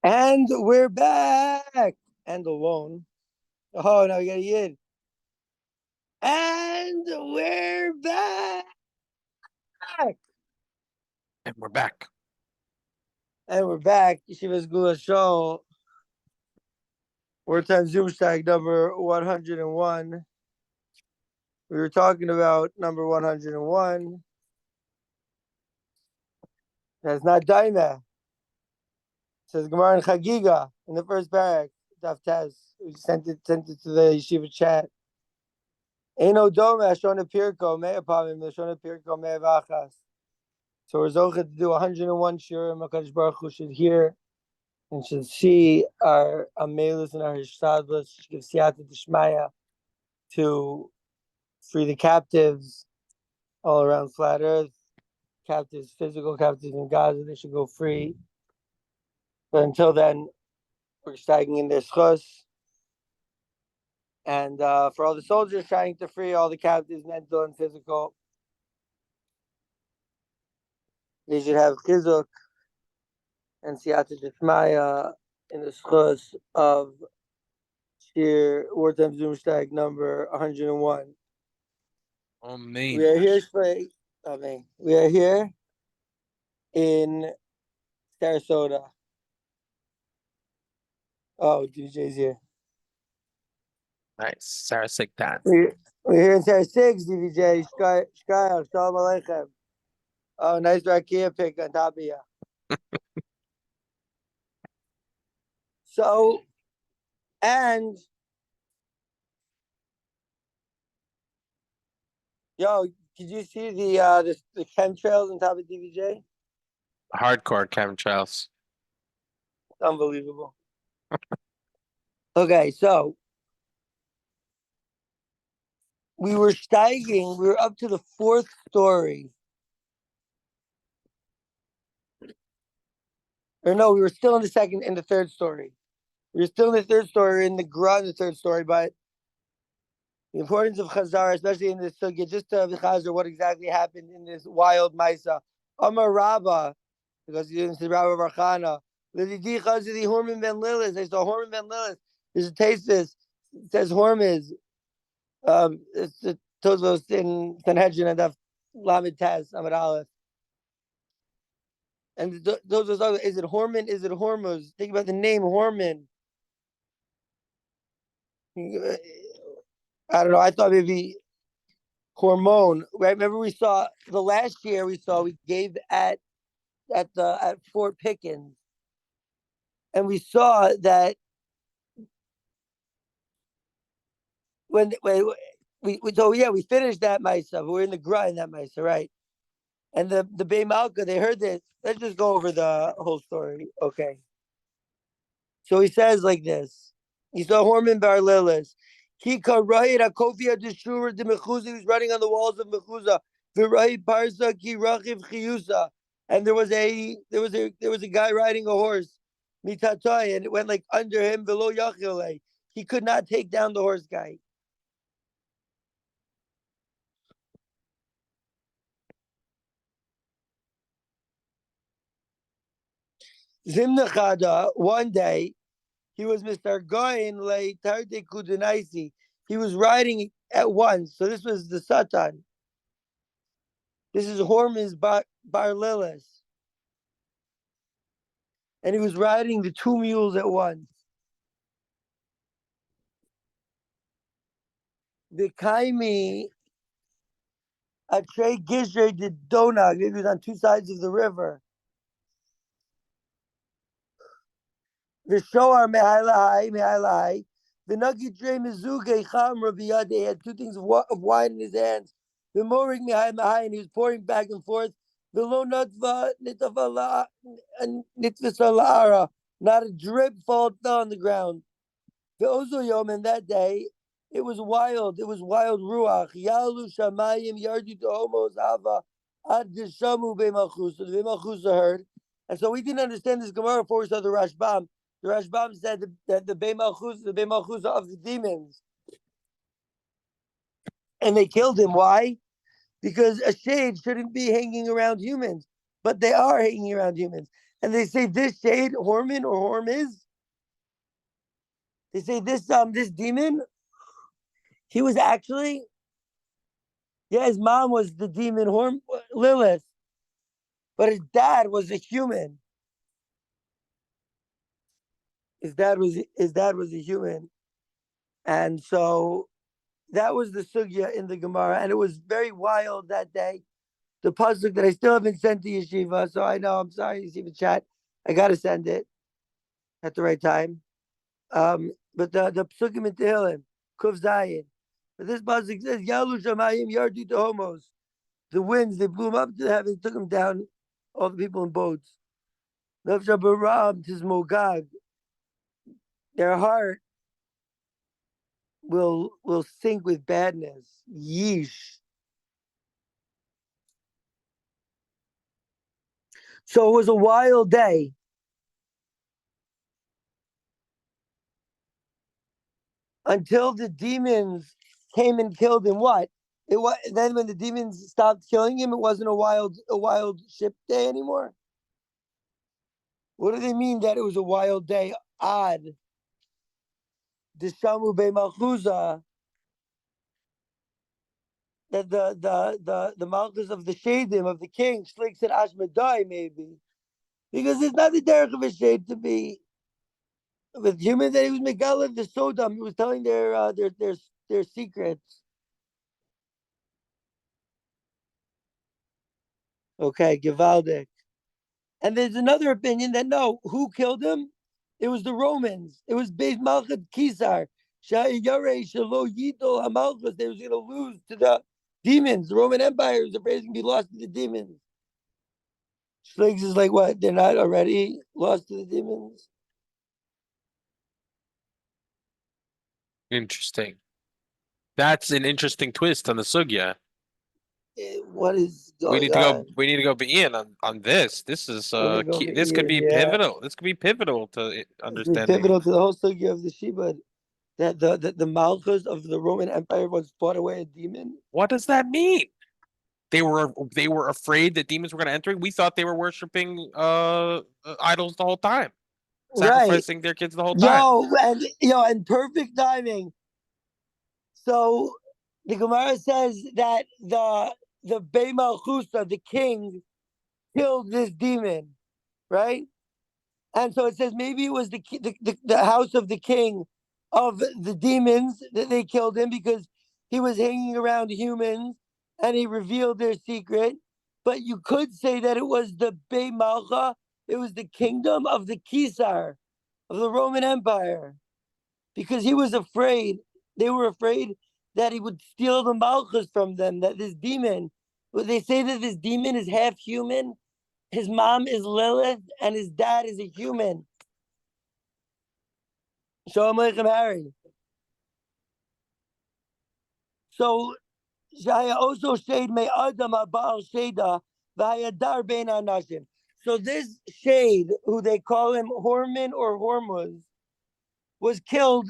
And we're back. And alone. Oh, no, we got a yid. And we're back. And we're back. And we're back. Yeshiva's Gula Show. WARTIME ZOOMSHTEIG number 101. We were talking about number 101. That's not Daima. It says Gemara and Chagiga in the first perek. Daf Tez. We sent it to the Yeshiva chat. Eino Dome Shona Pirko Me'apamim Shona Pirko Me'avachas. So we're zocheh to do 101 shirim. HaKadosh Baruch Hu should hear and should see our amelus and our hishtadlus. Should give siyata d'shmaya to free the captives all around flat Earth. Captives, physical captives in Gaza, they should go free. But until then, we're staying in their schus. And for all the soldiers trying to free all the captives, mental and physical, they should have chizuk and siyata d'shmaya in the schus of Shir WARTIME ZOOMSHTEIG number 101. Amen. We are here We are here in Sarasota. Oh, DJ's here. Nice. Sarah Sigtan. We're here in Sarasota, DJ. Shkaya, Shalom Aleichem. Oh, nice rakia pick on top of you. So, and yo, did you see the chemtrails on top of DVJ? Hardcore chemtrails. Unbelievable. Okay, so we were up to the fourth story. Or no, we were still in the third story. We were still in the third story, in the third story, but the importance of chazara, especially in this sugya, just to chazar what exactly happened in this wild Maisa. Amar Rabba, because you didn't say Rabba Barchana. Lididi chazidi Horman ben Lilis. They saw Horman ben Lilis. There's a taste this. It says Hormuz. It's the Tozos in Sanhedrin and Lamed Taz, Amad Aleph. And those are, is it Horman? Is it Hormuz? Think about the name Horman. I don't know. I thought maybe hormone. Right? Remember we saw the last year we gave at Fort Pickens, and we saw that when we finished that Maisa. We're in the grind in that Maisa, right? And the Bay Malka, they heard this. Let's just go over the whole story. Okay. So he says like this. He saw Horman Bar Lilis. He was running on the walls of Mechuza. And there was a guy riding a horse. And it went like under him below Yachile. He could not take down the horse guy. Zimnachada, one day, he was Mr. Goin Le Tarte Kudunaisi. He was riding at once. So this was the Satan. This is Hormuz Bar Lilis. And he was riding the two mules at once. The Kaimi Atre Gizre did Donag. Maybe it was on two sides of the river. The Shoar Mehailahai. The Nagi Dre Mizuge Chamra Biyade. He had two things of wine in his hands. The Morig Mehailahai, and he was pouring back and forth. The Lo Natva Nitvala Nitvisalara. Not a drip fell on the ground. The Ozoyom, and that day, it was wild. It was wild ruach. Yalu shamayim yardu to homos ava ad dishamu be'malchusa. The be'malchusa heard, and so we didn't understand this Gemara before we saw the Rashbam. The Rashbam said that the be'malchusa of the demons, and they killed him. Why? Because a shade shouldn't be hanging around humans, but they are hanging around humans. and they say this shade, Horman or Hormiz, they say this demon, he was actually, his mom was the demon Lilith, but his dad was a human. His dad was a human, and so that was the sugya in the Gemara, and it was very wild that day. The pasuk that I still haven't sent to Yeshiva, so I know, I'm sorry, Yeshiva chat, I gotta send it at the right time. But the psukim in Tehillim, Kuf Zayin. But this pasuk says, Yalu Shamayim Yardu to Homos. The winds, they blew them up to the heavens, took them down, all the people in boats. Nafsha Baram Tizmogag. Their heart will sink with badness. Yeesh. So it was a wild day. Until the demons came and killed him. What? It was then when the demons stopped killing him, it wasn't a wild ship day anymore. What do they mean that it was a wild day? Odd. Dishamu be malchuza. That the malchus of the shadim of the king slicks at Ashmedai maybe, because it's not the derech of a shade to be with humans. That he was megala the sodom. He was telling their secrets. Okay, Givaldic. And there's another opinion that no, who killed him? It was the Romans. It was Beis Malchut Kisar. They was going to lose to the demons. The Roman Empire was afraid to be lost to the demons. Schleggs is like, what? They're not already lost to the demons? Interesting. That's an interesting twist on the sugya. What is We going need to on? go. We need to go be in on this. This is We're gonna go This could be yeah. pivotal. This could be pivotal to It's understanding. pivotal to the whole sugya of the Sheba. That the Malchus of the Roman Empire was fought away a demon. What does that mean? They were afraid that demons were going to enter. We thought they were worshiping idols the whole time, Right. sacrificing their kids the whole time. And perfect timing. So the Gemara says that the Bey Malchusa, the king, killed this demon, right? And so it says maybe it was the house of the king of the demons that they killed him because he was hanging around humans and he revealed their secret. But you could say that it was the Bey Malcha, it was the kingdom of the Kisar, of the Roman Empire, because he was afraid. They were afraid that he would steal the Malchus from them, that this demon, they say that this demon is half human. His mom is Lilith and his dad is a human. Shalom Aleichem, Harry. So, also shade me Adam Abal Sheda Vayadar Ben Anashim. So this shade, who they call him Horman or Hormuz, was killed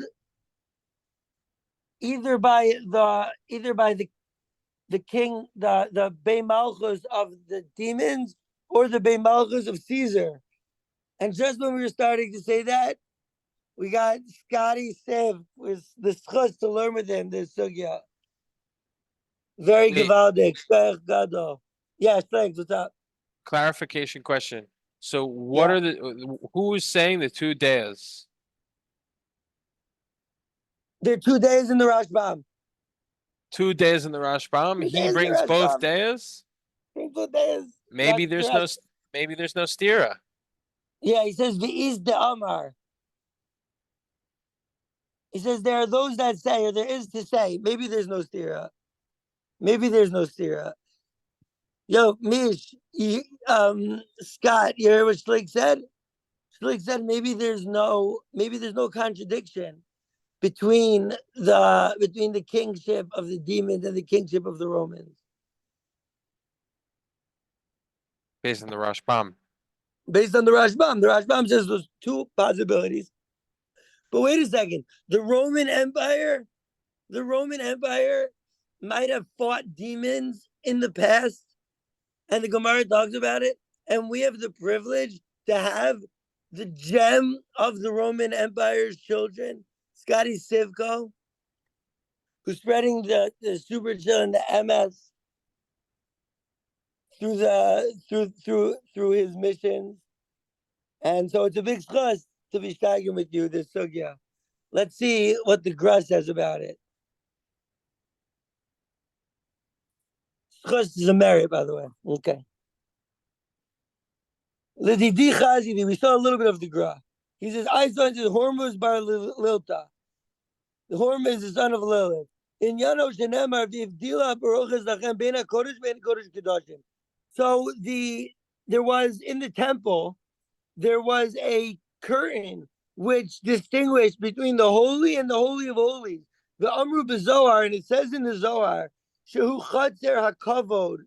either by the king, the Bey Malchus of the demons, or the Bey Malchus of Caesar. And just when we were starting to say that, we got Scotty Sev with the schus to learn with him this sugya. Very gewaldig. Gado. Yeah, thanks. What's up? Clarification question. So what are who is saying the 2 days? There are 2 days in the Rashbam. 2 days in the Rashbam. He brings both days. Maybe there's no stira. Yeah, he says V'iz de Amar. He says there are those that say, or there is to say, maybe there's no stira. Maybe there's no stira. Yo, Mish, Scott, you hear what Schlick said? Schlick said maybe there's no contradiction between the kingship of the demons and the kingship of the Romans. Based on the Rashbam. Based on the Rashbam says there's two possibilities. But wait a second. The Roman Empire might have fought demons in the past, and the Gemara talks about it, and we have the privilege to have the gem of the Roman Empire's children, Scotty Sivko, who's spreading the super chill and the MS through his missions. And so it's a big schus to be shagging with you, this sugya. Let's see what the Gra says about it. Schus is a merit, by the way. Okay. We saw a little bit of the Gra. He says, I saw Hormuz bar Lilta. The Hormuz is the son of Lilith. In Yano Shenemar, Vivdila Baruchas Lachem Bena Kodesh Ben Kodesh Kedoshim. So there was in the temple, there was a curtain which distinguished between the holy and the holy of holies. The Amru B'Zohar, and it says in the Zohar, Shehu Chatzer HaKavod,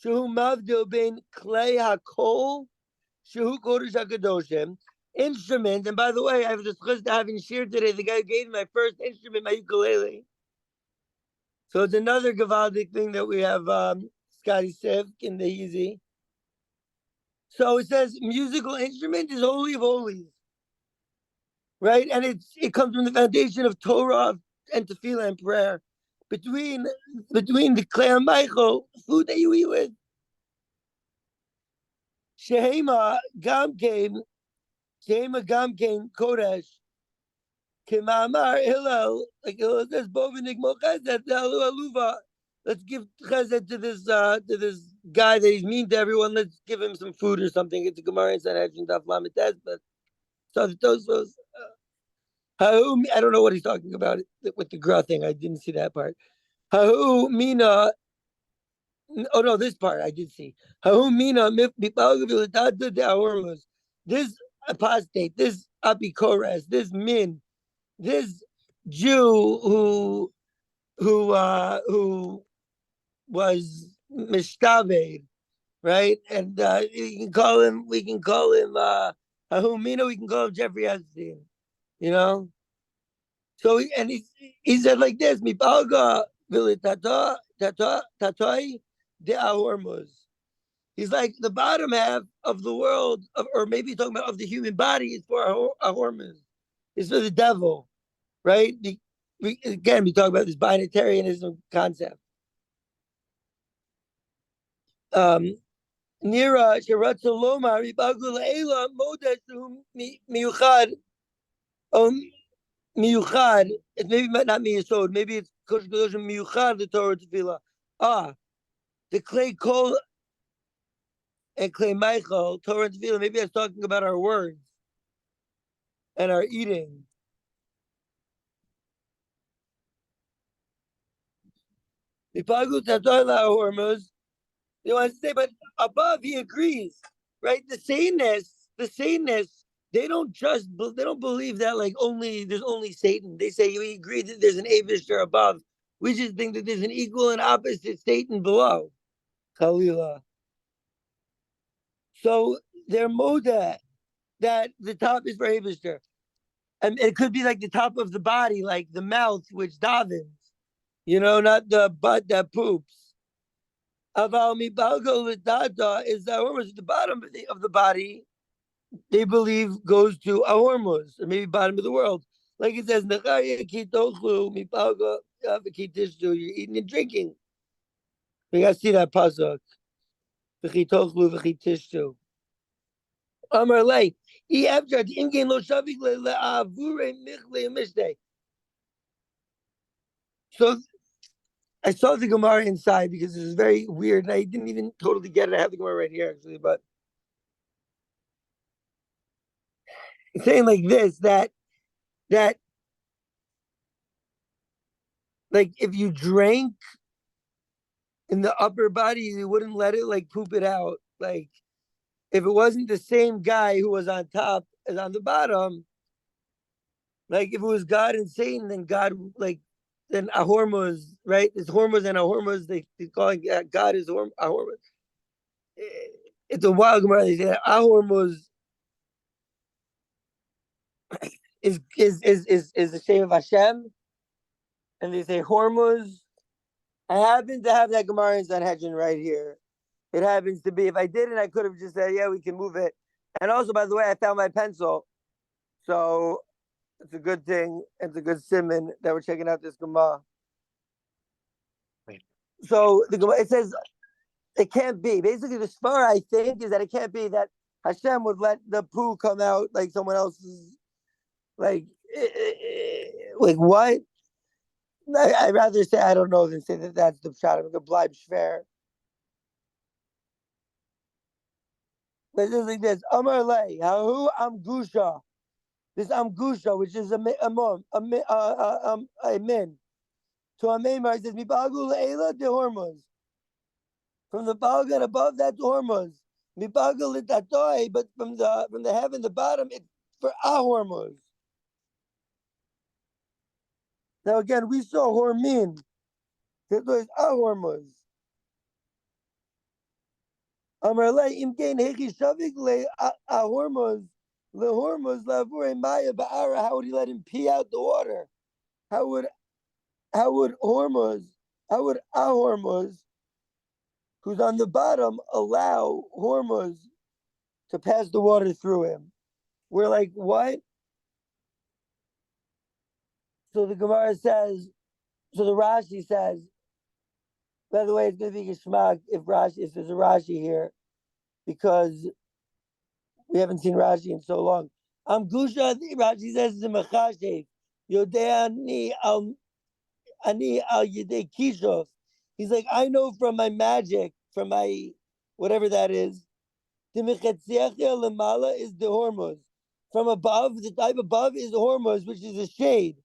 Shehu Mavdil Ben Klei HaKol, Shehu Kodesh HaKadoshim, instrument. And by the way, I was discussed having shared today. The guy gave me my first instrument, my ukulele. So it's another Gavaldic thing that we have Scotty Sivk in the Easy. So it says musical instrument is holy of holies, right? And it comes from the foundation of Torah and tefillah and prayer. Between the Klei Michael, food that you eat with. Shehema Gamkein Kodesh. Kimamar Hillel, like Hillel says, Bovinik Mochazet Aluva. Let's give chesed to this guy that he's mean to everyone. Let's give him some food or something. It's a Gemara in Sanhedrin Daf Lamed, but so the Tosfos. I don't know what he's talking about with the Gra thing. I didn't see that part. Hahu Mina. Oh no, this part I did see. Hahu Mina This apostate, this apikores, this min, this Jew who was mishtaved, right? And we can call him Ahumino, we can call him Jeffrey Epstein, you know. So he said like this: "Mipalga vilitata tatoi de ahormuz." He's like the bottom half of the world, or maybe talking about of the human body, is for ahormuz. It's for the devil, right? We talk about this binitarianism concept. Nira Sheratzaloma Ribagul Ela Modesum Miuchad. Miuchad. It's maybe not Miyasod. Maybe it's Koshgoshim Miuchad, the Torah Tefillah. The Clay Kol and Clay Michael, Torah Tefillah. Maybe I was talking about our words and our eating. Mipagu Tatoila Hormuz. They want to say, but above he agrees, right? The Satanists, they don't believe that like there's only Satan. They say we agree that there's an Avishter above. We just think that there's an equal and opposite Satan below. Khalila. So they're moda that the top is for Avishter. And it could be like the top of the body, like the mouth, which davens, not the butt that poops. Aval mibalgo l'dada is the hormuz at the bottom of the body. They believe goes to a hormuz, or maybe bottom of the world. Like it says, you're eating and drinking. We gotta see that pasuk. Amar lei. So I saw the Gemara inside because this is very weird, and I didn't even totally get it. I have the Gemara right here, actually, but it's saying like this, that like if you drank in the upper body, you wouldn't let it like poop it out. Like if it wasn't the same guy who was on top as on the bottom, like if it was God and Satan, then then a hormuz, right? It's hormuz and a hormuz. They call it God is a hormuz. It's a wild Gemara. They say that a hormuz is the shame of Hashem, and they say hormuz. I happen to have that Gemara in Sanhedrin right here. It happens to be. If I didn't, I could have just said, yeah, we can move it And also, by the way, I found my pencil, so it's a good thing. It's a good simon that we're checking out this Gemara. So the Gemara, it says it can't be. Basically, the svara, I think, is that it can't be that Hashem would let the poo come out like someone else's, like what? I'd rather say I don't know than say that that's the shot of the bleib shver. But it's like this: Amar lei, hahu amgusha. This amgusha, which is a min. To a memar, it says mibagu le'ela de hormuz. From the balgan above, that's hormuz. Mibagu le'tatoi, but from the heaven, the bottom, it's for a hormuz. Now again, we saw hormin. That was a hormuz. Amar lei imkein hechi shavik le a hormuz. Le hormuz lavure maya ba'ara. How would he let him pee out the water? How would a hormuz, who's on the bottom, allow hormuz to pass the water through him? We're like, what? So the Gemara says, so the Rashi says, by the way, it's going to be geschmack if there's a Rashi here, because we haven't seen Rashi in so long. Gusha, Rashi says, Yodei ani al yedei kishov. He's like, I know from my magic, from my whatever that is. The lemala is the hormuz. From above, the type above is the hormuz, which is a shade.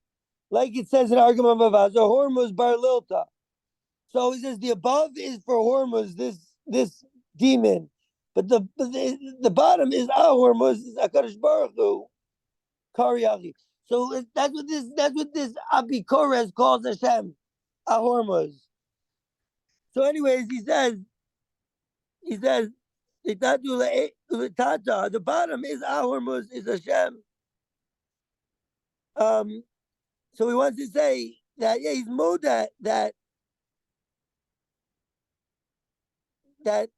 Like it says in Argument Bava, hormuz bar lilta. So he says the above is for hormuz, this demon. But the bottom is a hormuz, is HaKadosh Baruch Hu, Kariyagi. So that's what this Abi Kores calls Hashem, a hormuz. So anyways, he says, the bottom is a hormuz, is Hashem. So he wants to say that he's moda that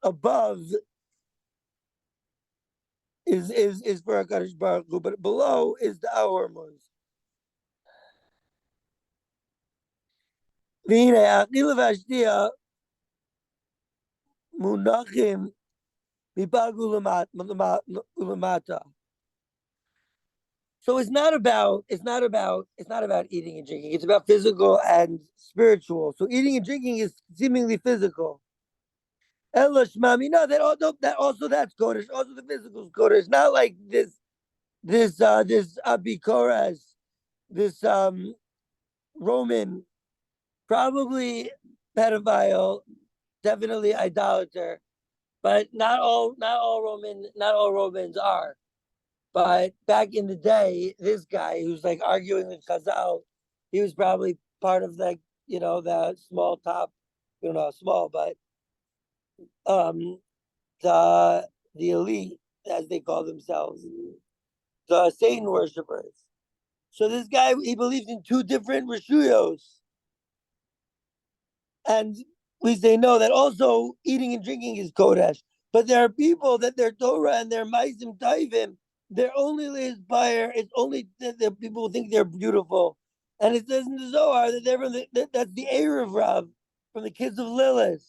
above is for HaKadosh Baruch Hu, but below is the hormuz. V'hine achila v'ashtia munachim mipagu ulamata. So it's not about eating and drinking. It's about physical and spiritual. So eating and drinking is seemingly physical. Elash mami, no, that's kodesh. Also the physical is kodesh. Not like this Abikoras, this Roman, probably pedophile, definitely idolater, but not all Romans are. But back in the day, this guy who's like arguing with Chazal, he was probably part of the small top, small, but the elite, as they call themselves, the Satan worshippers. So this guy, he believes in two different reshuyos. And we say no, that also eating and drinking is kodesh. But there are people that their Torah and their Maisim Taivim, they're only inspire. It's only that people think they're beautiful. And it says in the Zohar that they're that's the Erev Rav from the kids of Lilith.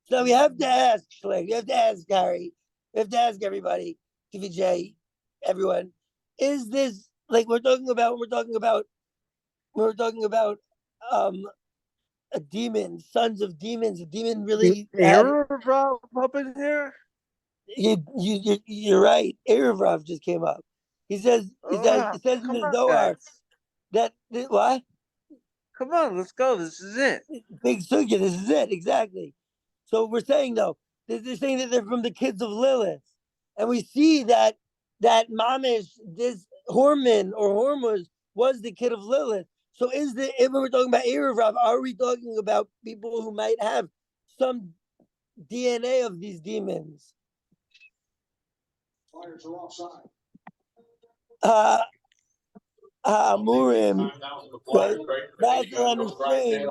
So we have to ask, Schleg, we have to ask Gary, we have to ask everybody, TVJ, everyone, is this like we're talking about a demon, sons of demons, a demon really Erev Rav up in here? You're right. Erev Rav just came up. He says it says in the Zohar that what? Come on, let's go. This is it. Big sugya. This is it exactly. So we're saying though, they're saying that they're from the kids of Lilith, and we see that mamish, this Horman or Hormuz was the kid of Lilith. So if we're talking about Erev Rav, are we talking about people who might have some DNA of these demons? Fires are offside. Hamurim, right? Basra and Strain.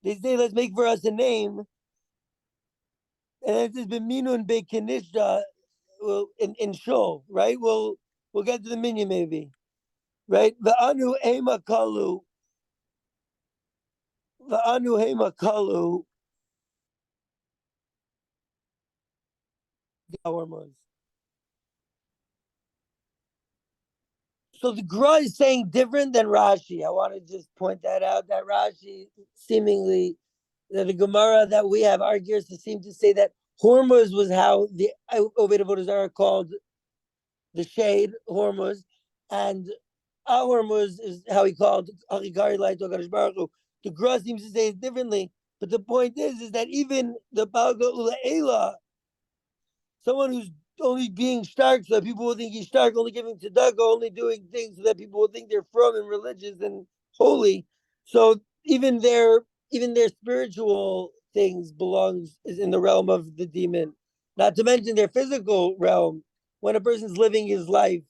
They say, let's make for us a name. And then it says B'minun Be'kinishta in Shul, right? We'll get to the minion maybe, right? The anu ema kalu, hormones. So the Gra is saying different than Rashi. I want to just point that out. That Rashi seemingly, that the Gemara that we have argues to seem to say that Hormuz was how the Oved Avodah called the shade Hormuz, and Hormuz is how he called Achikari Light Hakadosh Baruch Hu. The Gra seems to say it differently, but the point is that even the Balga Ula Ela, someone who's only being stark so that people will think he's stark, only giving tzedakah, only doing things so that people will think they're from and religious and holy. So even their spiritual things is in the realm of the demon. Not to mention their physical realm. When a person's living his life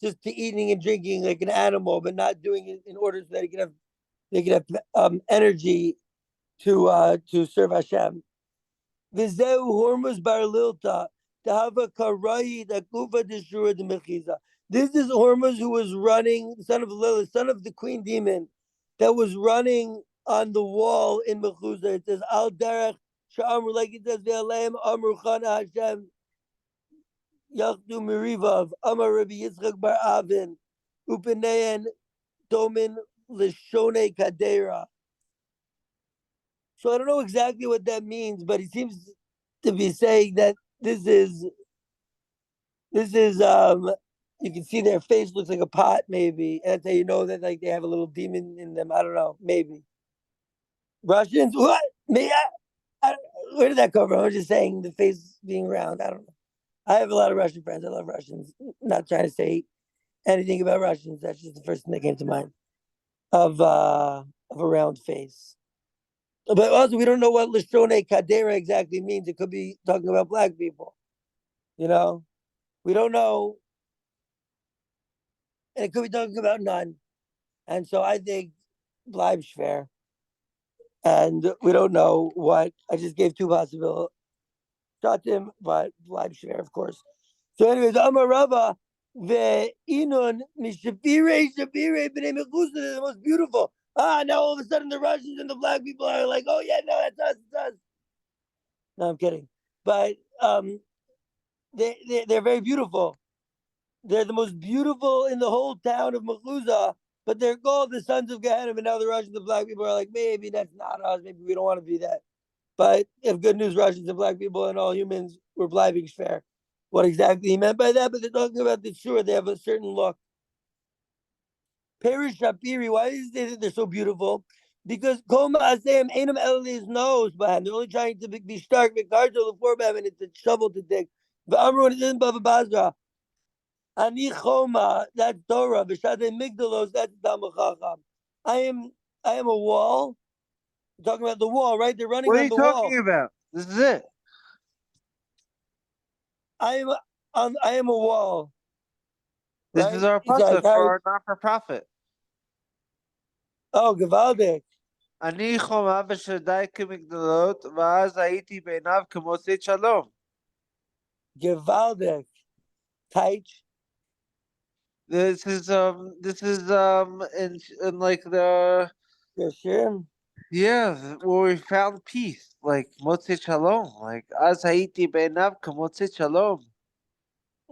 just to eating and drinking like an animal, but not doing it in order so that they can have energy to serve Hashem. V'zeu hormus bar lilta tahava karai dakuva deshura demechiza. This is Hormuz who was running, son of Lilith, son of the queen demon, that was running on the wall in Mechuza. It says al derech sha'amru, like it says ve'aleim amru chana Hashem yachdu mirivav amar Rabbi Yitzchak bar Avin upenein domin lishone kadera. So I don't know exactly what that means, but he seems to be saying that this is you can see their face looks like a pot, maybe. And that's how you know that like they have a little demon in them. I don't know, maybe. Russians, what? Me? Where did that come from? I was just saying the face being round. I don't know. I have a lot of Russian friends. I love Russians. Not trying to say anything about Russians. That's just the first thing that came to mind of a round face. But also, we don't know what Lishone Kadera exactly means. It could be talking about black people. You know, we don't know. And it could be talking about none. And so I think bleib schwer. And we don't know what. I just gave two possible shatim, but bleib schwer, of course. So anyways, Amar Rava, the Inun Mishafire Shafire B'nei Mechusa, the most beautiful. Now all of a sudden the Russians and the black people are like, oh yeah, no, that's us, it's us. No, I'm kidding. But they're very beautiful. They're the most beautiful in the whole town of Mechuza, but they're called the sons of Gehenna. And now the Russians and black people are like, maybe that's not us. Maybe we don't want to be that. But if good news, Russians and black people and all humans were bleibing schwer. What exactly he meant by that? But they're talking about the sure they have a certain look. Perish Shapiri, why is it that they're so beautiful? Because Koma Asayim Ainam Eli's nose, but they're only trying to be stark, Vikarto the forbam, and it's a shovel to dig. The Amru is in Bava Basra. Ani Choma, that's Torah. V'shadei Migdalos, that's Tamachacham. I am a wall. We're talking about the wall, right? They're running on the wall. What are you talking about? This is it. I am a wall. This Right? is our So pasuk for our not-for-profit. Oh, Gavaldik. אני חומה ושדי כמגדלות, ואז הייתי בעיניו כמוצאי שלום. Gavaldik. Taich. This is in like the Sure. where we found peace, like Motzei Shalom, like as Haiti Beinav Motzei Shalom.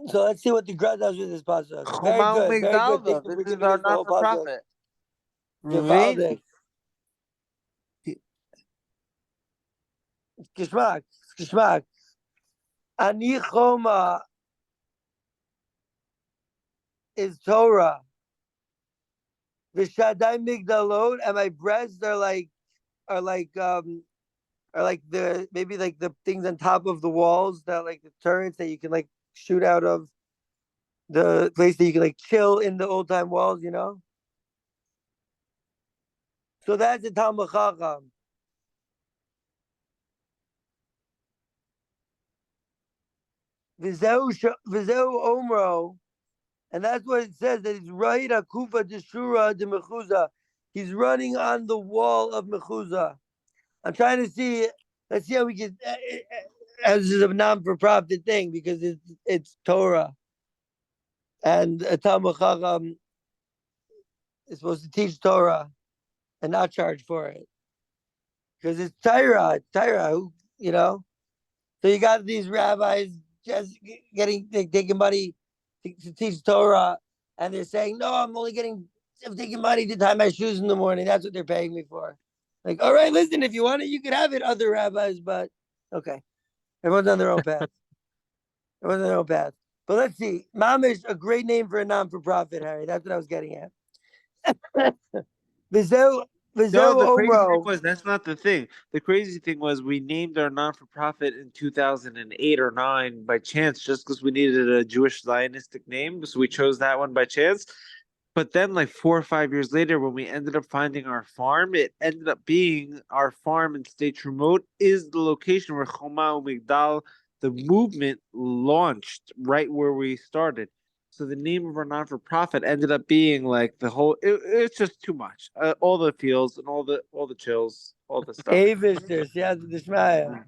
So let's see what the Gra does with this pasuk. Very Choma good, very good. Umigdalda. Thank you for This is giving our us the whole pasuk. not-for-profit. Gavaldik. Geschmack. Ani Choma is Torah. V'shadai migdalot, and my breasts are like the maybe like the things on top of the walls that like the turrets that you can like shoot out of, the place that you can like chill in the old time walls, you know. So that's the Talmud Chacham. V'zeu omro, and that's what it says, that he's right akufa deshura de mechuza. He's running on the wall of mechuza. I'm trying to see. Let's see how we can as is a non-for-profit thing because it's Torah, and a Talmud Chacham is supposed to teach Torah and not charge for it because it's Torah. It's Torah, you know. So you got these rabbis just taking money to teach Torah, and they're saying, "No, I'm taking money to tie my shoes in the morning. That's what they're paying me for." Like, all right, listen, if you want it, you could have it, other rabbis, but okay, everyone's on their own path. Everyone's on their own path. But let's see, Mamish, a great name for a non-for-profit, Harry. That's what I was getting at. Vizel No, the crazy thing Omro. was that's not the thing. The crazy thing was we named our non-for-profit in 2008 or 9 by chance, just because we needed a Jewish Zionistic name, so we chose that one by chance. But then, like 4 or 5 years later, when we ended up finding our farm, it ended up being our farm in State Remote is the location where Choma Umigdal, the movement, launched right where we started. So the name of our non-for-profit ended up being like the whole. It's just too much. All the feels and all the chills, all the stuff. Avishters, yeah, the Shmaya.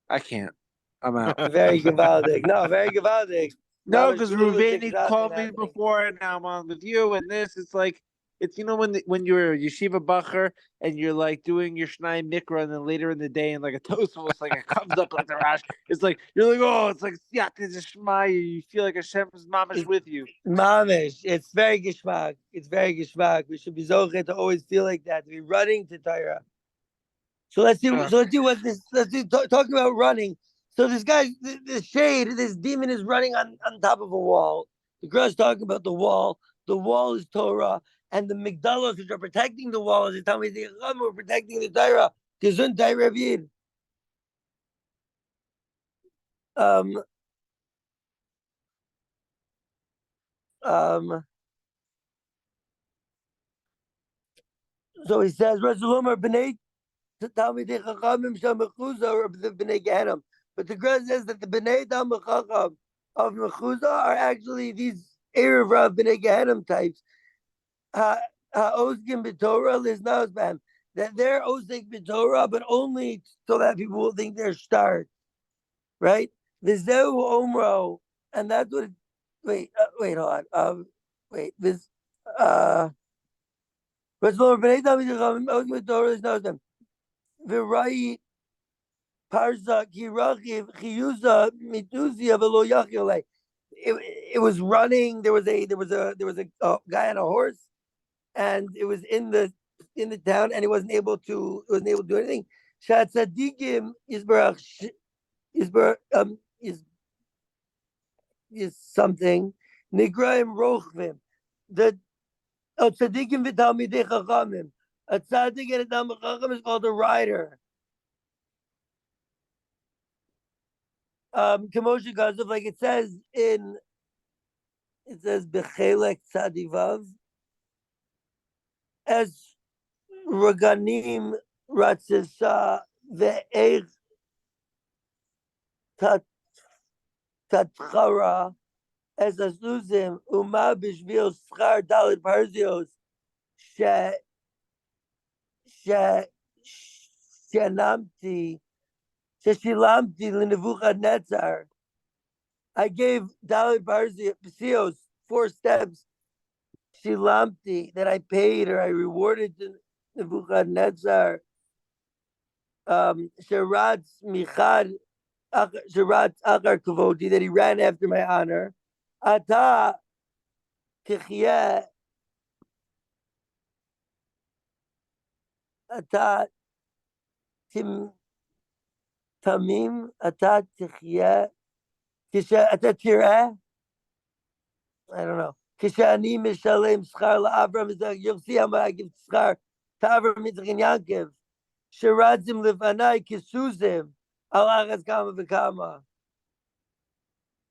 I can't. I'm out. Very gewaldig. No, very gewaldig. No, Mamish because Lulistic Ruveni Sachen called me happening. before, and now I'm on with you. And this, it's like, it's when you're a yeshiva bacher and you're like doing your Shnai Mikra, and then later in the day, and like a Tosfos, like it comes up like the Rash. It's like you're like, oh, it's like Siyat is Shmai. You feel like Hashem's mamish with you. Mamish, it's very geschmack. It's very geschmack. We should be zochet to always feel like that, to be running to Torah. So let's do. So let's do what this. Let's do talking about running. So this guy, this shade, this demon is running on top of a wall. The girl's talking about the wall. The wall is Torah, and the migdalos which are protecting the wall, as they tell me, the Chacham are protecting the Torah. Gesund Torah Yid. Um. Um. So he says, "Rasulullah b'nei Talmidei Chachamim shel Mechuzah or the b'nei Gehenim." But the Gemara says that the b'nei Talmid Chacham of Mechuzah are actually these Erev Rav b'nei Gehenim types. Ha'oskim b'Torah liznazbam. That they're osik b'Torah, but only so that people will think they're start, right? V'zeu omro, and that's what. Wait, hold on. Wait, this. Rasulullah b'nei Talmid Chachamim oskim b'Torah liznazbam. V'rai parza kirachiv chiyuza mituzia v'lo yachilei. It was running. There was a guy on a horse, and it was in the town, and he wasn't able to do anything. Shat tzadikim isbarach is something nigraim rochvim. The tzadikim v'talmidei chachamim. A tzadik and a talmid chacham is called a rider. Kamosha Gazav, like it says Bechelek Tzadivav as Raganim Ratzisa Ve'ech Tatchara as Azuzim Uma Bishvil Schar Dalit Parzios Shanamti Sheshilamti Nebuchadnezzar. I gave Dalit Parzios 4 steps. Shilamti that I paid or I rewarded to Nebuchadnezzar. Sharatz Michad Sharatz Akar Kavodi that he ran after my honor. Ata Tichye Ata Tim Tamim Ata Tichye Kisha Ata Tireh. I don't know. Kishani Mishalem Schar LaAvram Yitzchak. You'll see how much I give Schar to Avram Yitzchak and Yaakov. Shiradzim Levanai Kisuzim Alachas Kama V'Kama.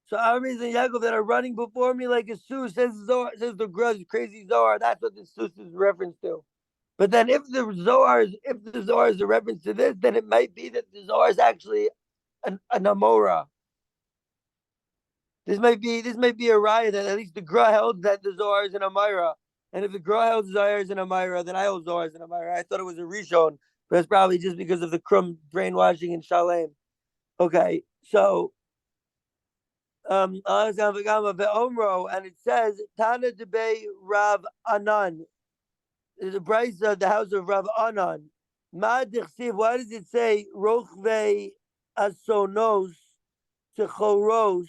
So Avram Yitzchak and Yaakov that are running before me like a sus, says the crazy Zohar. That's what the sus is reference to. But then if the Zohar is a reference to this, then it might be that the Zohar is actually an Amora. This might be a riot that at least the Gra held that the Zohar is an Amira. And if the Gra held Zohar is an Amira, then I hold Zohar is an Amira. I thought it was a Rishon, but it's probably just because of the Krum brainwashing in Shalem. Okay, so and it says Tana Debe Rav Anan. The Brisa, the house of Rav Anan. Why does it say Rochve Asonos Techoros,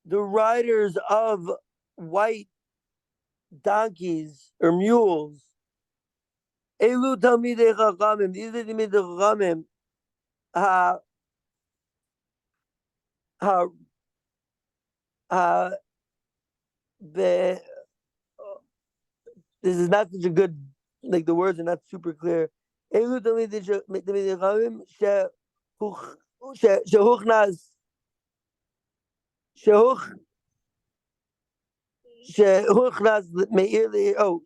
the riders of white donkeys or mules? Elu Talmidei Chachamim. These are the Talmidei Chachamim. Ha ha ha. The This is not such a good, like the words are not super clear. Elu Talmidei Chachamim shehuchnas shehuch shehuchnas meir oh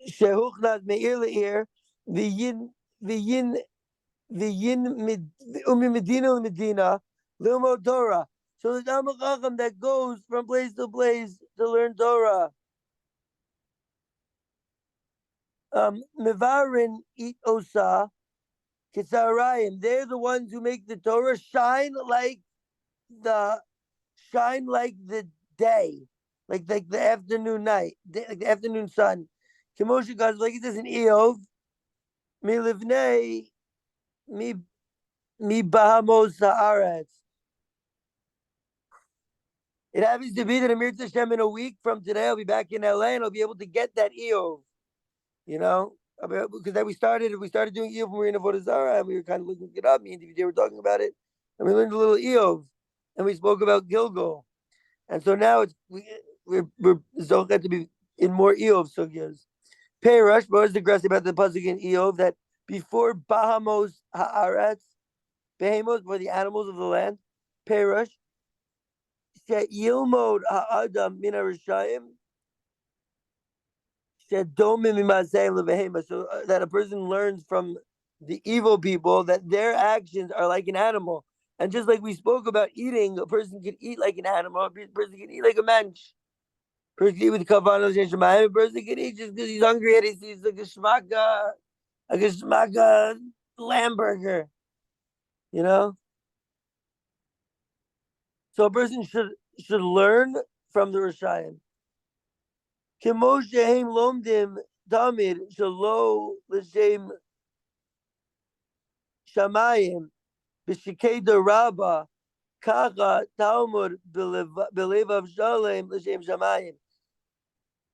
shehuchnas meir leir v'yin v'yin v'yin medina medina lilmo Torah. So the Talmid Chacham that goes from place to place to learn Torah. Mevarin eat osa kitzarayim. They're the ones who make the Torah shine like the day, like the afternoon night, like the afternoon sun. Kimosha goes like it says in Eov, mi livnei mi bahamos haaretz. It happens to be that Amir Tashem in a week from today, I'll be back in LA and I'll be able to get that Eov, because we started doing Eov when we were in Avodah Zarah and we were kind of looking it up. Me and DVD were talking about it, and we learned a little Eov, and we spoke about Gilgal, and so now we're zochet to be in more Eov sugyas. Perush, what is the grass about the pasuk in Eov that before Bahamos haaretz, Behemos were the animals of the land. Perush. Yilmod ha'adam min harishayim shedomim mimasayim levehema. So that a person learns from the evil people that their actions are like an animal. And just like we spoke about eating, a person can eat like an animal, a person can eat like a mensch. A person can eat with kavanah shemayim, a person can eat just because he's hungry and he sees like a geschmacka lamb burger. So a person should learn from the Rishayim. Kimoshe heim lomdim tamid shalo l'shem shamayim b'shikei derabba kacha talmud b'levav shalem l'shem shamayim.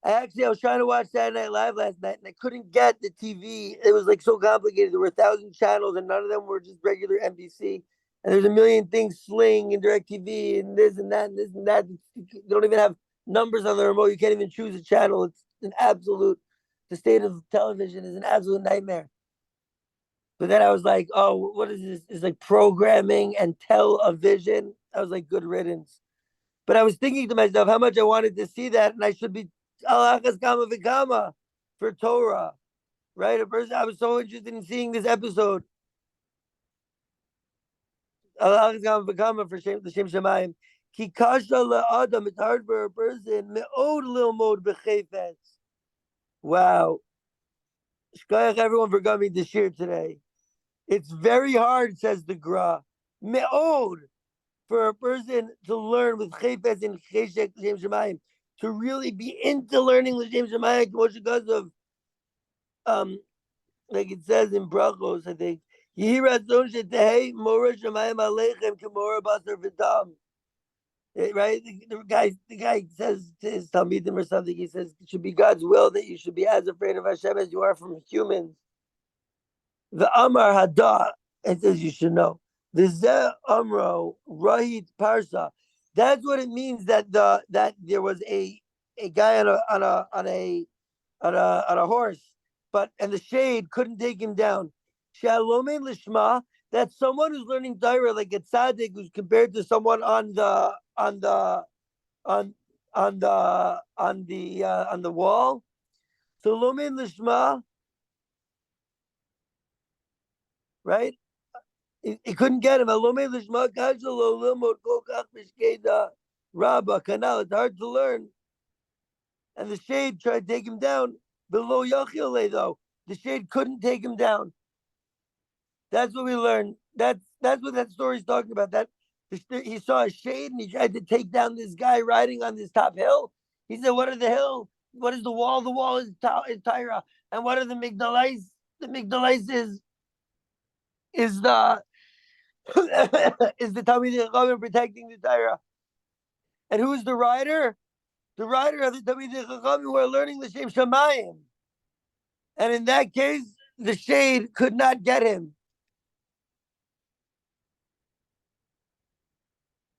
I was trying to watch Saturday Night Live last night and I couldn't get the TV. It was like so complicated. There were 1,000 channels and none of them were just regular NBC. And there's a million things, Sling and DirecTV and this and that and this and that. They don't even have numbers on the remote. You can't even choose a channel. It's the state of television is an absolute nightmare. But then I was like, oh, what is this? It's like programming and television. I was like, good riddance. But I was thinking to myself how much I wanted to see that, and I should be alachas kama v'kama for Torah, right? I was so interested in seeing this episode. Alachas kama v'kama for the Shem Shemayim. Ki kasha le'adam, it's hard for a person. Me'od lilmod b'chefetz. Wow. Shkoyach everyone for coming to shir today. It's very hard, says the Gra. Me'od, for a person to learn with chefetz and cheshek Shem Shemayim, to really be into learning L'Shem Shemayim, because of, like it says in Brachos, I think, Yehi ratzon shetehei mora Shemayim aleichem k'mora basar v'dam. Right? The guy says to his Talmidim or something, he says, it should be God's will that you should be as afraid of Hashem as you are from humans. The Amar Hadah, it says you should know. The Zeh Amro Rahit Parsa. That's what it means that there was a guy on a horse, and the shade couldn't take him down. Shalomei lishma. That's someone who's learning Torah like a tzaddik, who's compared to someone on the wall. So lomei lishma, right? It couldn't get him. It's hard to learn. And the shade tried to take him down. Below Yachile, though, the shade couldn't take him down. That's what we learned. That's what that story's talking about. That he saw a shade and he tried to take down this guy riding on this top hill. He said, "What are the hill? What is the wall? The wall is Tyra, and what are the Migdalais? The Migdalais is the is the Talmidei Chachamim protecting the Tyra. And who is the rider? The rider of the Talmidei Chachamim who are learning the Shem Shamayim. And in that case, the shade could not get him.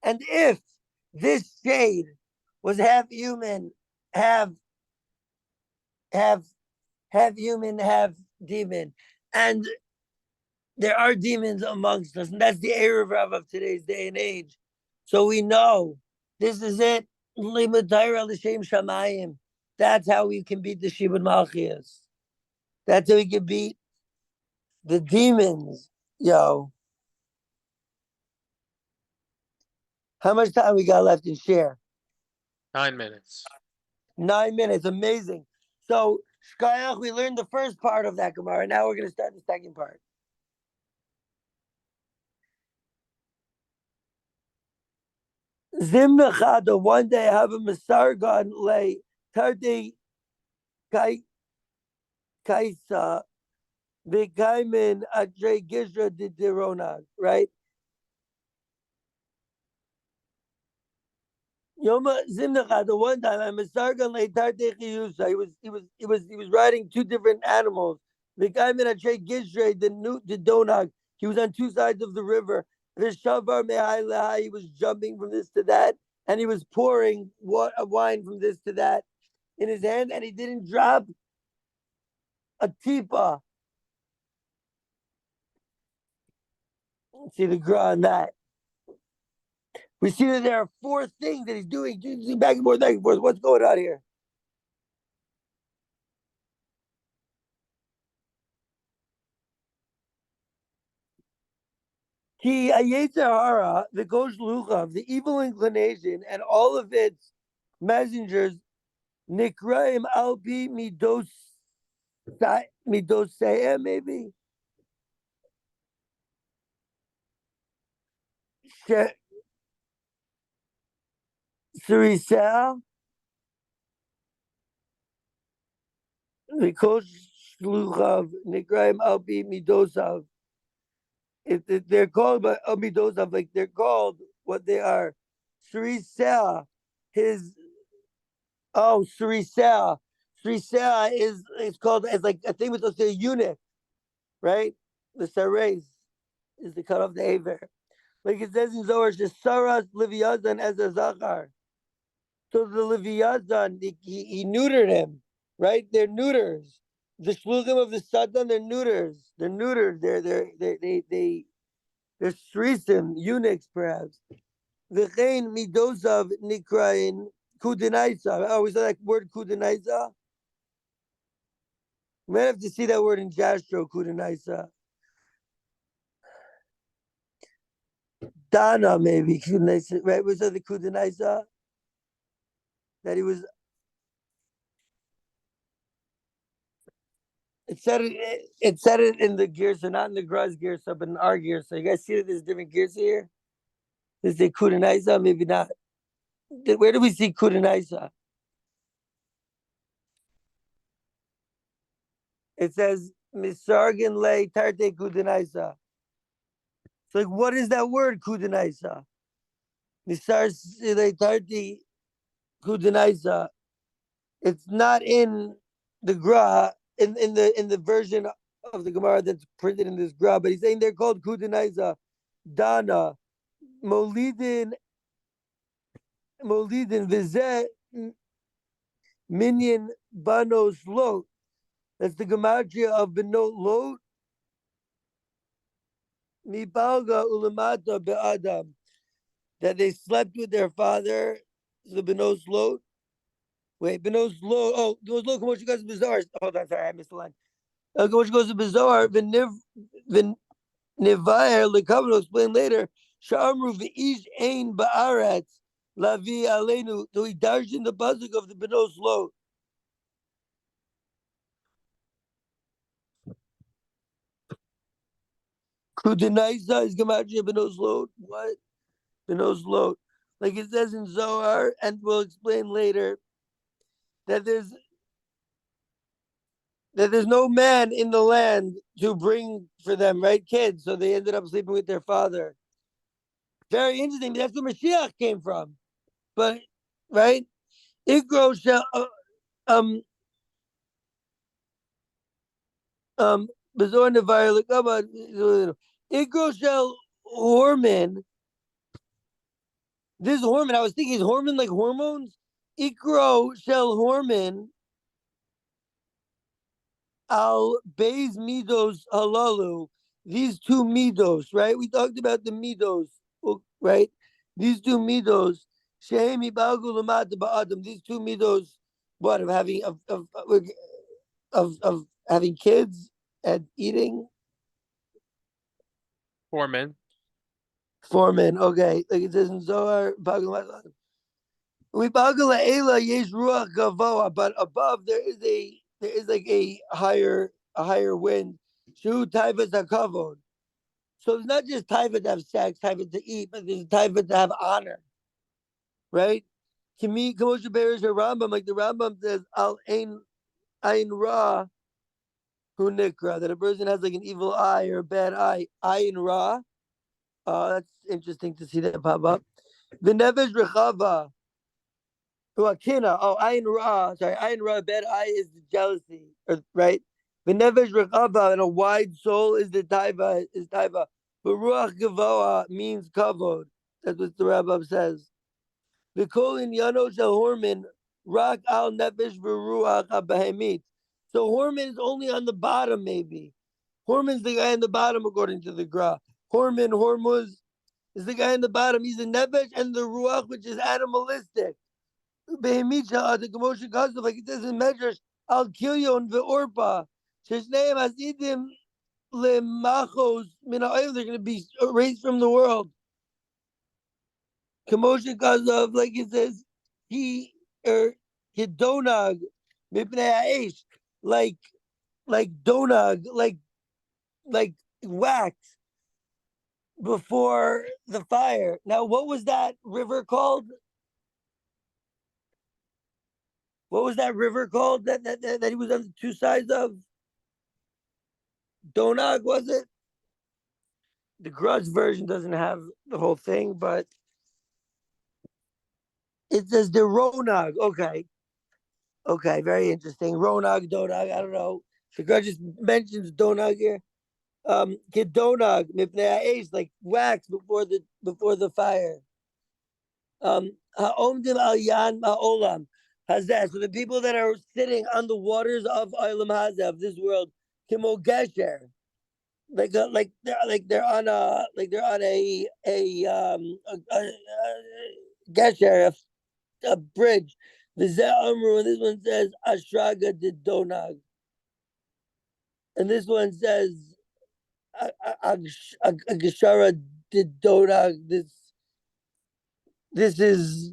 And if this shade was half human, half human, half demon, and there are demons amongst us, and that's the Erev Rav of today's day and age. So we know this is it. That's how we can beat the Shibud Malchias. That's how we can beat the demons, yo. How much time we got left in share? 9 minutes. 9 minutes, amazing. So, Shkayach, we learned the first part of that Gemara. Now we're going to start the second part. Zimna Chada, one day I have a Masargon lay, Tarde Kaisa, Vikaimin Atre Gizra Didirona, right? Yoma Zimnacha, the one time I'm a Sargon Leitarte Chiyusa. He was riding two different animals. The guy in a trade Gizre, the Donag. He was on two sides of the river. The Shavar Mehai, he was jumping from this to that, and he was pouring wine from this to that in his hand, and he didn't drop a tipa. Let's see the gra on that. We see that there are four things that he's doing back and forth, back and forth. What's going on here? Ki Ayetahara, the Gosh Luchav, the evil inclination, and all of its messengers, Nikraim Alpi Midosea, maybe? Surisel, the Gosh Luchav, Nikraim Alpi Midosav. They're called by Midosav, like they're called what they are. Surisel, Surisel. Surisel is called as like I think it's also a eunuch, right? The Sarais is the cut off the Aver. Like it says in Zohar, Saras Livyazan as a Zachar. So the Livyazan, he neutered him, right? They're neuters. The Shluchim of the Satan, they're neuters. They're neutered. They're shrisim, eunuchs perhaps. V'chein midosav nikrain kudenaisa. Oh, we saw that word kudenaisa. We might have to see that word in Jastro, kudenaisa. Dana, maybe, kudenaisa, right? We saw the kudenaisa. That he was. It said it in the Girsa, not in the Graz Girsa, but in our Girsa. You guys see that there's different Girsa here? Is it kudenaisa? Maybe not. Where do we see kudenaisa? It says misargin lay tarte kudenaisa. So like, what is that word kudenaisa? Misar lay tarte kudenaisa. It's not in the Gra in the version of the Gemara that's printed in this Gra, but he's saying they're called kudenaisa, Dana, Molidin Vizet Minyan Banos Lot. That's the gematria of Benot Lot. Mibalga Ulamata Be'adam. That they slept with their father, the Benos Lot. Wait, Benos Lot. Oh, those Lot, Hamocher Es Hasfina. Hold on, sorry, I missed the line. Hamocher Es Hasfina, Nivayer, Lekavno, will explain later. Sha'amru V'ish Ein Ba'aretz, Lavi Aleinu. So he dashed in the pasuk of the Benos Lot. Who denies is gematria benos load? What? Benos load. Like it says in Zohar, and we'll explain later that there's no man in the land to bring for them, right, kids. So they ended up sleeping with their father. Very interesting. That's where Mashiach came from. But right, Igro shall Bazor Nevar Igro shall Horman. This Horman, I was thinking, is Horman like hormones? Ikro shall Horman al Beis Midos Halalu. These two Midos, right? We talked about the Midos, right? These two Midos, Shehemi Balgulamat Ba'adam. These two Midos, what of having of having kids and eating. Foreman. Okay. Like it says in Zohar, we bagula ela yesh ruach gavoa, but above there is like a higher wind. Shu taiva zakavod. So it's not just taiva to have sex, taiva to eat, but there's taiva to have honor, right? Kimi kamosha berish Rambam, like the Rambam says, al ein ra hu nikra, that a person has like an evil eye or a bad eye. Ein ra. That's interesting to see that pop up. The nevesh rechava. Akina. Oh, ayin ra. Sorry, ayin ra. Bad eye is the jealousy, right? The nevesh rechava, and a wide soul is the taiva. But ruach gavoa means kavod. That's what the rabbi says. The kolin yano shel horman rak al nefesh v'ruach habehemit. So horman is only on the bottom, maybe. Horman's the guy on the bottom, according to the Gra. Hormuz is the guy on the bottom. He's the nefesh and the ruach, which is animalistic. Behemicha, the commotion causes, like it says in Medrash, Al Kilyon ve'orpa, Sheshneim Hasidim lemachos min ha'olam, they're going to be erased from the world. Commotion causes, like it says, he Hidonag mipnei ha'esh, like donag, like wax before the fire. Now, what was that river called? What was that river called that he was on the two sides of? Donag, was it? The Grudge version doesn't have the whole thing, but it says the Ronag. Okay, very interesting. Ronag, Donag, I don't know. The Grudge just mentions Donag here. Donag, like wax before the fire. Ha'omdim al yan ma'olam hazeh. So the people that are sitting on the waters of Olam Hazeh, of this world, Kimo Gesher, they're on a gesher, a bridge. The Amru, and this one says Ashraga did Donag, and this one says Agashara did Donag. This is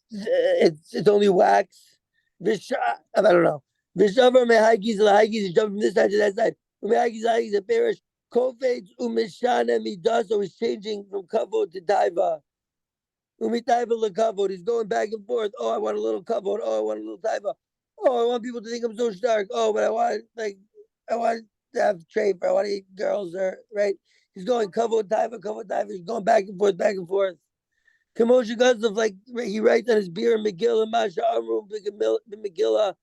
it's only wax. I don't know. Vishavar mehagis lahagis, jump from this side to that side. Mehagis lahagis, a perish. Kofetz umishana midah, so he's changing from kavod to taiva. Umitaiva lekavod, he's going back and forth. Oh, I want a little kavod. Oh, I want a little taiva. Oh, I want people to think I'm so stark. Oh, but I want to have trade. I want to eat girls, or right. He's going kavod taiva. He's going back and forth, back and forth. Kamosha Guzlov, like he writes on his beer Megillah, Masha Amru Megillah,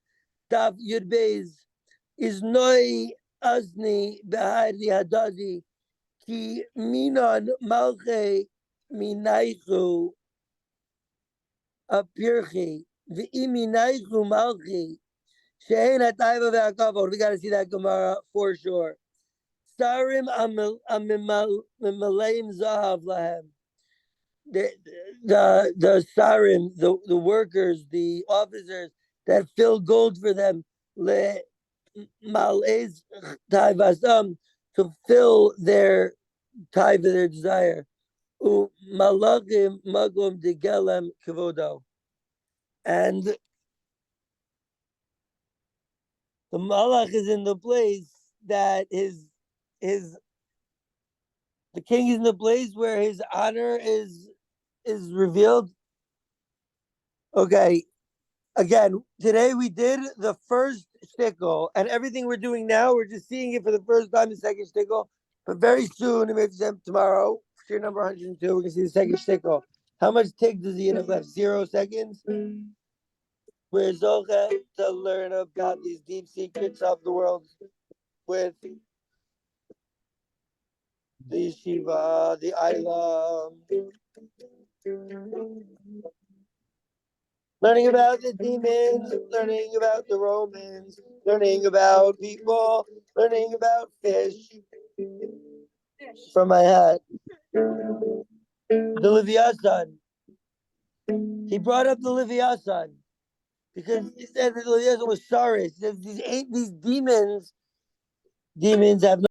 Daf Yud Beis, is Noi Azni Behari Hadazi, Ki Minon Malche Minaichu Apirchi, V'iminaichu Malchi, Shein Ataiva Ve'akavod. We got to see that Gemara for sure. Sarim Amimaleim Zahav Lahem. The sarim, the workers, the officers that fill gold for them, le malez taivasam, to fill their taiva, their desire. Malachim magom degelem kavodo, and the malach is in the place that his The king is in the place where his honor is revealed. Okay. Again, today we did the first shtickle, and everything we're doing now, we're just seeing it for the first time, the second shtickle. But very soon, tomorrow, year number 102, we're gonna see the second shtickle. How much tick does he have left? 0 seconds. We're Zoche to learn about these deep secrets of the world with the yeshiva, the Isla. Learning about the demons, learning about the Romans, learning about people, learning about fish. From my hat. The Leviathan. He brought up the Leviathan because he said that the Leviathan was sorry. He says these demons have no